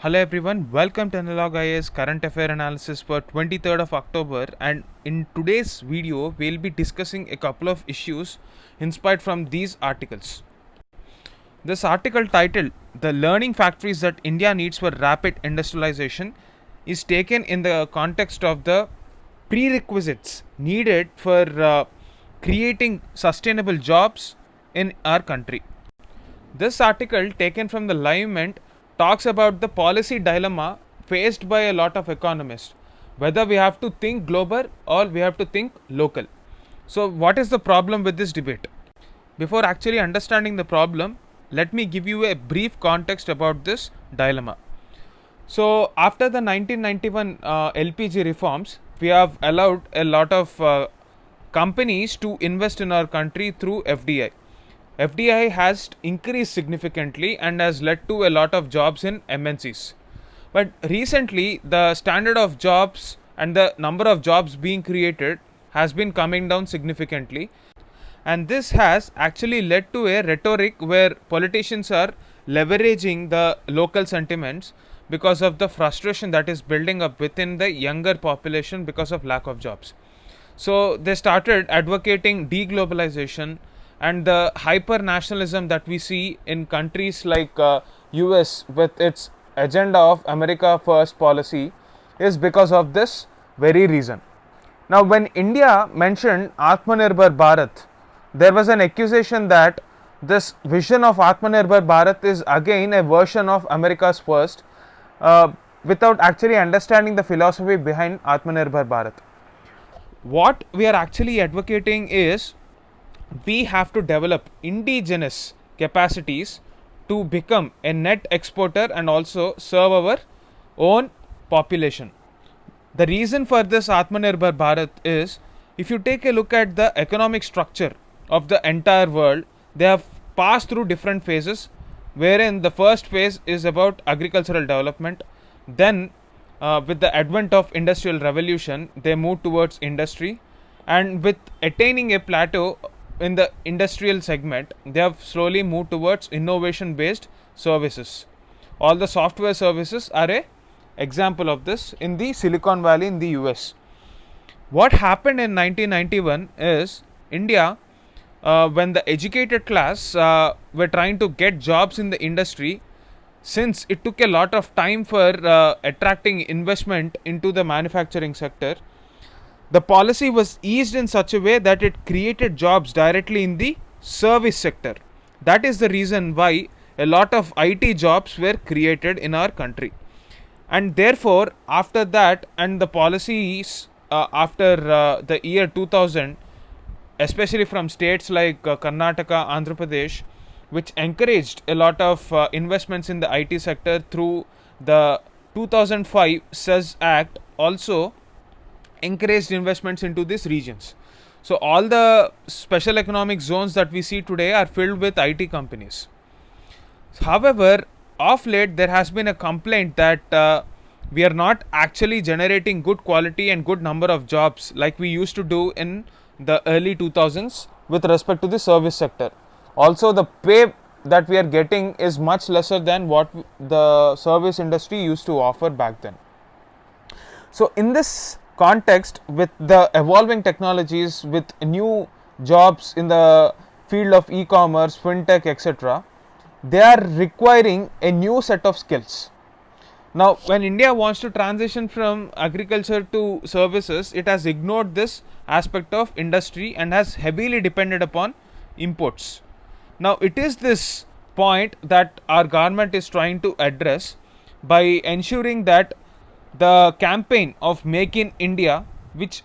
Hello everyone, welcome to Analog IAS Current Affair Analysis for 23rd of October, and in today's video we'll be discussing a couple of issues inspired from these articles. This article titled "The Learning Factories That India Needs for Rapid Industrialization" is taken in the context of the prerequisites needed for creating sustainable jobs in our country. This article, taken from the Live Mint, talks about the policy dilemma faced by a lot of economists, whether we have to think global or we have to think local. So, what is the problem with this debate? Before actually understanding the problem, let me give you a brief context about this dilemma. So, after the 1991 LPG reforms, we have allowed a lot of companies to invest in our country through FDI. FDI has increased significantly and has led to a lot of jobs in MNCs. But recently, the standard of jobs and the number of jobs being created has been coming down significantly. And this has actually led to a rhetoric where politicians are leveraging the local sentiments because of the frustration that is building up within the younger population because of lack of jobs. So they started advocating deglobalization, and the hyper nationalism that we see in countries like US with its agenda of America first policy is because of this very reason. Now, when India mentioned Atmanirbhar Bharat, there was an accusation that this vision of Atmanirbhar Bharat is again a version of America's first, without actually understanding the philosophy behind Atmanirbhar Bharat. What we are actually advocating is we have to develop indigenous capacities to become a net exporter and also serve our own population. The reason for this Atmanirbhar Bharat is, if you take a look at the economic structure of the entire world, they have passed through different phases, wherein the first phase is about agricultural development. Then with the advent of industrial revolution, they move towards industry, and with attaining a plateau in the industrial segment, they have slowly moved towards innovation based services. All the software services are a example of this in the Silicon Valley in the US. What happened in 1991 is India, when the educated class were trying to get jobs in the industry, since it took a lot of time for attracting investment into the manufacturing sector, the policy was eased in such a way that it created jobs directly in the service sector. That is the reason why a lot of IT jobs were created in our country. And therefore, after that, and the policies after the year 2000, especially from states like Karnataka, Andhra Pradesh, which encouraged a lot of investments in the IT sector through the 2005 SEZ Act, also encouraged investments into these regions. So all the special economic zones that we see today are filled with IT companies. However, of late there has been a complaint that we are not actually generating good quality and good number of jobs like we used to do in the early 2000s with respect to the service sector. Also, the pay that we are getting is much lesser than what the service industry used to offer back then. So in this context, with the evolving technologies, with new jobs in the field of e-commerce, fintech, etc., they are requiring a new set of skills. Now, when India wants to transition from agriculture to services, it has ignored this aspect of industry and has heavily depended upon imports. Now, it is this point that our government is trying to address by ensuring that the campaign of Make in India, which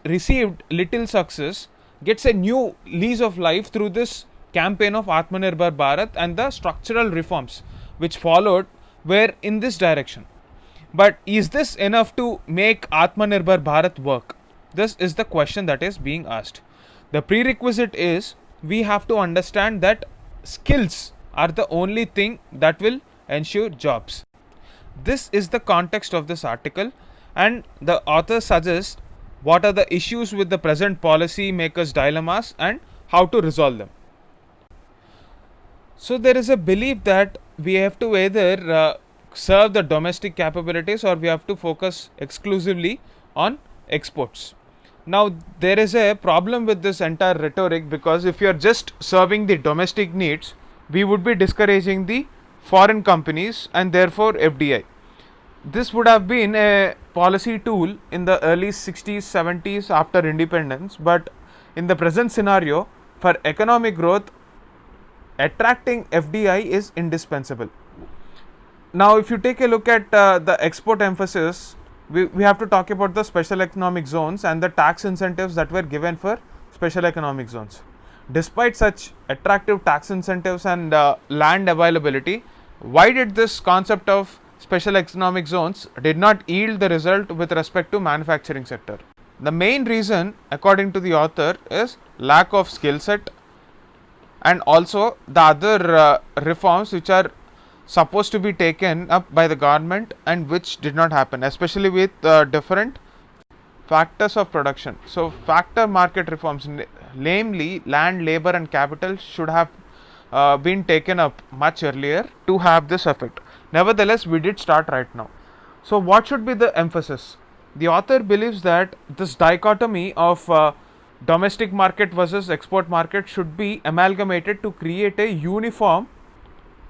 received little success, gets a new lease of life through this campaign of Atmanirbhar Bharat, and the structural reforms which followed were in this direction. But is this enough to make Atmanirbhar Bharat work? This is the question that is being asked. The prerequisite is we have to understand that skills are the only thing that will ensure jobs. This is the context of this article, and the author suggests what are the issues with the present policy makers' dilemmas and how to resolve them. So there is a belief that we have to either serve the domestic capabilities, or we have to focus exclusively on exports. Now, there is a problem with this entire rhetoric, because if you are just serving the domestic needs, we would be discouraging the foreign companies and therefore FDI. This would have been a policy tool in the early 60s, 70s after independence, but in the present scenario, for economic growth, attracting FDI is indispensable. Now, if you take a look at the export emphasis, we have to talk about the special economic zones and the tax incentives that were given for special economic zones. Despite such attractive tax incentives and land availability, why did this concept of special economic zones did not yield the result with respect to manufacturing sector? The main reason, according to the author, is lack of skill set, and also the other reforms which are supposed to be taken up by the government and which did not happen, especially with different factors of production. So, factor market reforms, namely land, labor, and capital, should have been taken up much earlier to have this effect. Nevertheless, we did start right now. So, what should be the emphasis? The author believes that this dichotomy of domestic market versus export market should be amalgamated to create a uniform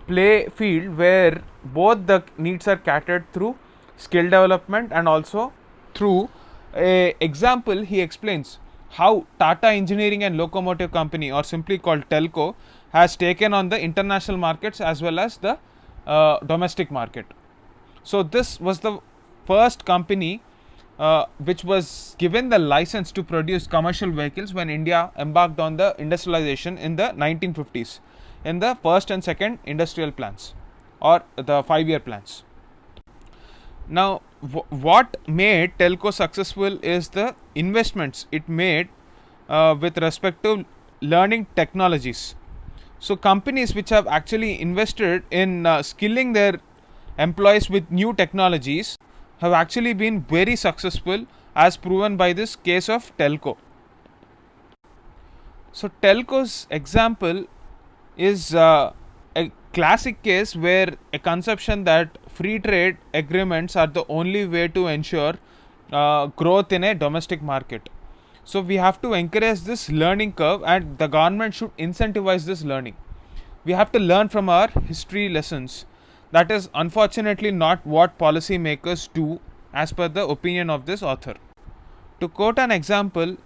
play field where both the needs are catered through skill development and also through a example. He explains how Tata Engineering and Locomotive Company, or simply called Telco, has taken on the international markets as well as the domestic market. So this was the first company which was given the license to produce commercial vehicles when India embarked on the industrialization in the 1950s, in the first and second industrial plans, or the 5-year plans. Now, what made Telco successful is the investments it made with respect to learning technologies. So, companies which have actually invested in skilling their employees with new technologies have actually been very successful, as proven by this case of Telco. So, Telco's example is a classic case where a conception that free trade agreements are the only way to ensure growth in a domestic market. So, we have to encourage this learning curve, and the government should incentivize this learning. We have to learn from our history lessons. That is unfortunately not what policymakers do, as per the opinion of this author. To quote an example,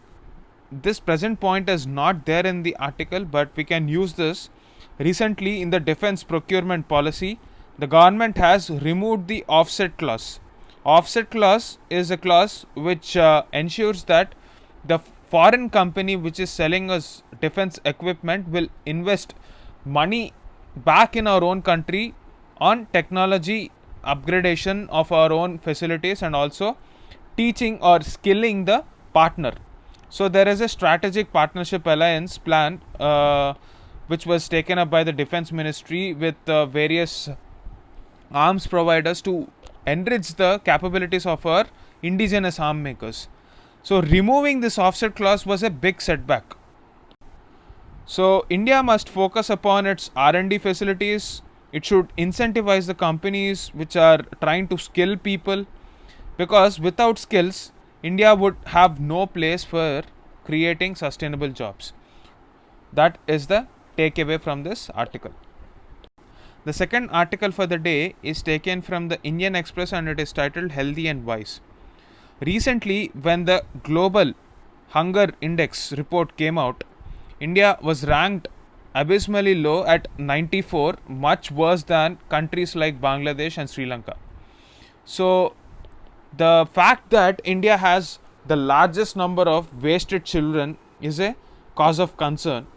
this present point is not there in the article, but we can use this. Recently, in the defense procurement policy, the government has removed the offset clause. Offset clause is a clause which ensures that the foreign company which is selling us defense equipment will invest money back in our own country on technology upgradation of our own facilities, and also teaching or skilling the partner. So there is a strategic partnership alliance plan which was taken up by the defense ministry with various arms providers to enrich the capabilities of our indigenous arm makers. So removing this offset clause was a big setback. So India must focus upon its R&D facilities. It should incentivize the companies which are trying to skill people, because without skills, India would have no place for creating sustainable jobs. That is the takeaway from this article. The second article for the day is taken from the Indian Express, and it is titled Healthy and Wise. Recently, when the Global Hunger Index report came out, India was ranked abysmally low at 94, much worse than countries like Bangladesh and Sri Lanka. So, the fact that India has the largest number of wasted children is a cause of concern.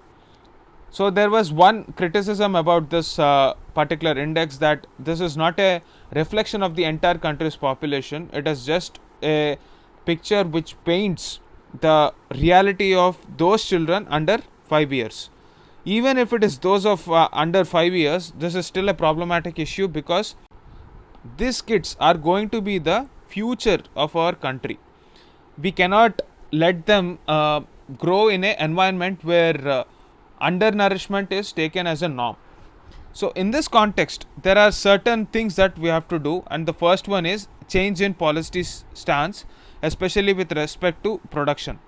So, there was one criticism about this particular index, that this is not a reflection of the entire country's population. It is just a picture which paints the reality of those children under 5 years. Even if it is those of under 5 years, this is still a problematic issue, because these kids are going to be the future of our country. We cannot let them grow in an environment where undernourishment is taken as a norm. So in this context, there are certain things that we have to do, and the first one is change in policy stance, especially with respect to production.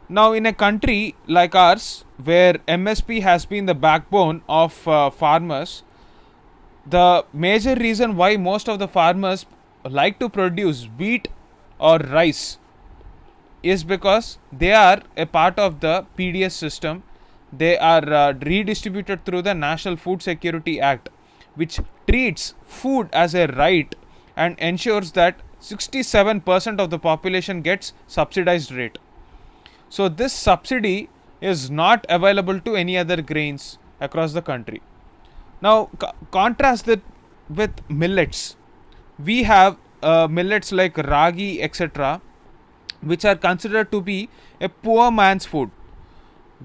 Now, in a country like ours, where MSP has been the backbone of farmers, the major reason why most of the farmers like to produce wheat or rice is because they are a part of the PDS system. They are redistributed through the National Food Security Act, which treats food as a right and ensures that 67% of the population gets subsidized rate. So this subsidy is not available to any other grains across the country. Now contrast that with millets. We have millets like ragi, etc., which are considered to be a poor man's food.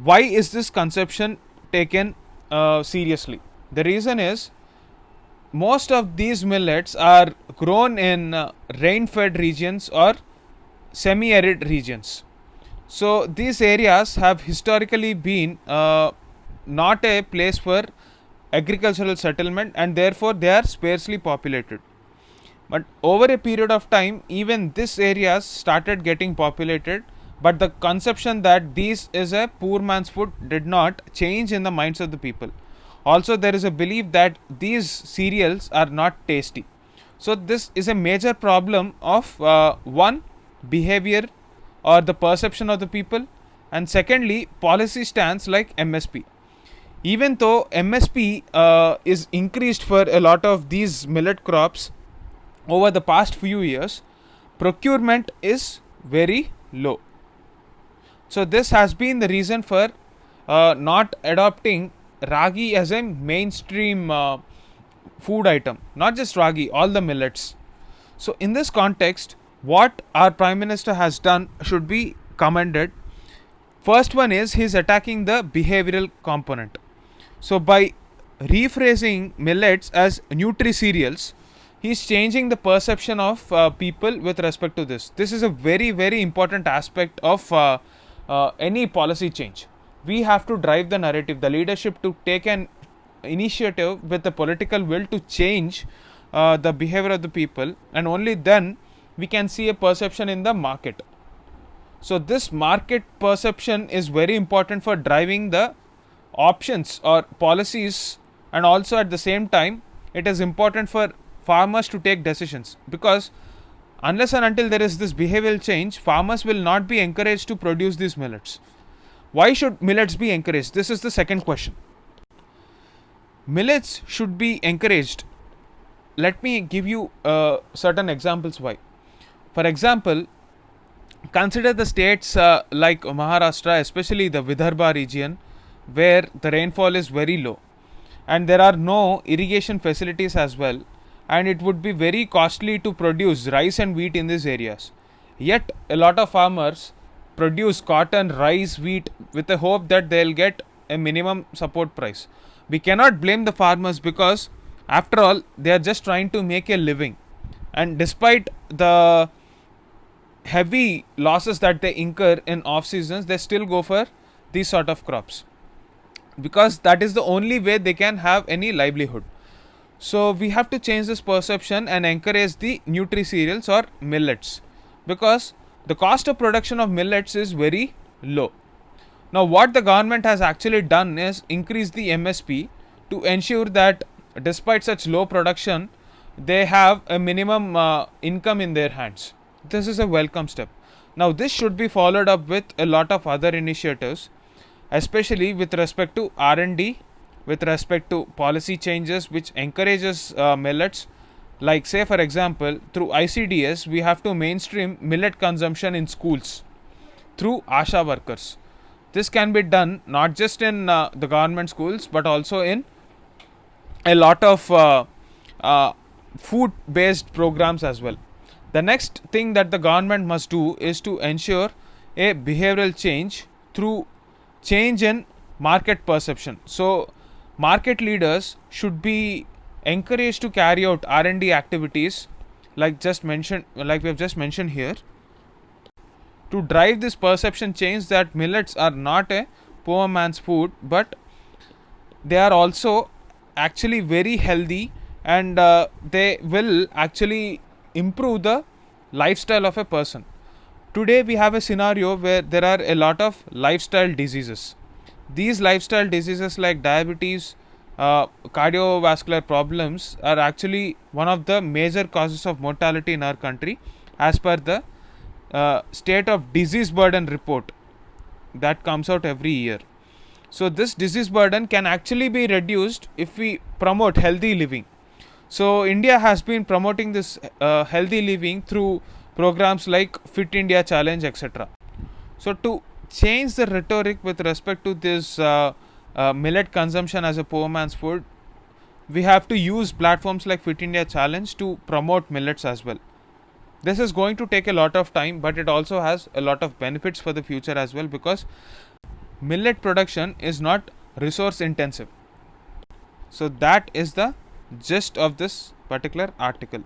Why is this conception taken seriously? The reason is most of these millets are grown in rain-fed regions or semi-arid regions. So these areas have historically been not a place for agricultural settlement, and therefore they are sparsely populated. But over a period of time, even these areas started getting populated, but the conception that this is a poor man's food did not change in the minds of the people. Also, there is a belief that these cereals are not tasty. So this is a major problem of one, behavior or the perception of the people, and secondly, policy stance like MSP. Even though MSP is increased for a lot of these millet crops over the past few years, procurement is very low. So this has been the reason for not adopting ragi as a mainstream food item. Not just ragi, all the millets. So in this context, what our Prime Minister has done should be commended. First one is he's attacking the behavioral component. So by rephrasing millets as nutri cereals, he's changing the perception of people with respect to this. This is a very, very important aspect of any policy change. We have to drive the narrative, the leadership to take an initiative with the political will to change the behavior of the people, and only then we can see a perception in the market. So this market perception is very important for driving the options or policies, and also at the same time it is important for farmers to take decisions, because unless and until there is this behavioral change, farmers will not be encouraged to produce these millets. Why should millets be encouraged? This is the second question. Millets should be encouraged. Let me give you certain examples why. For example, consider the states like Maharashtra, especially the Vidarbha region, where the rainfall is very low and there are no irrigation facilities as well, and it would be very costly to produce rice and wheat in these areas. Yet a lot of farmers produce cotton, rice, wheat with the hope that they'll get a minimum support price. We cannot blame the farmers, because after all they are just trying to make a living, and despite the heavy losses that they incur in off seasons, they still go for these sort of crops, because that is the only way they can have any livelihood. So we have to change this perception and encourage the nutri cereals or millets, because the cost of production of millets is very low. Now what the government has actually done is increase the MSP to ensure that despite such low production, they have a minimum income in their hands. This is a welcome step. Now this should be followed up with a lot of other initiatives, especially with respect to R&D, with respect to policy changes which encourages millets. Like say for example, through ICDS we have to mainstream millet consumption in schools through ASHA workers. This can be done not just in the government schools, but also in a lot of food based programs as well. The next thing that the government must do is to ensure a behavioral change through change in market perception. So market leaders should be encouraged to carry out R&D activities like we have just mentioned here, to drive this perception change that millets are not a poor man's food, but they are also actually very healthy, and they will actually improve the lifestyle of a person. Today we have a scenario where there are a lot of lifestyle diseases. These lifestyle diseases like diabetes, cardiovascular problems are actually one of the major causes of mortality in our country, as per the state of disease burden report that comes out every year. So this disease burden can actually be reduced if we promote healthy living. So India has been promoting this healthy living through programs like Fit India Challenge, etc. So to change the rhetoric with respect to this millet consumption as a poor man's food, we have to use platforms like Fit India Challenge to promote millets as well. This is going to take a lot of time, but it also has a lot of benefits for the future as well, because millet production is not resource intensive. So that is the gist of this particular article.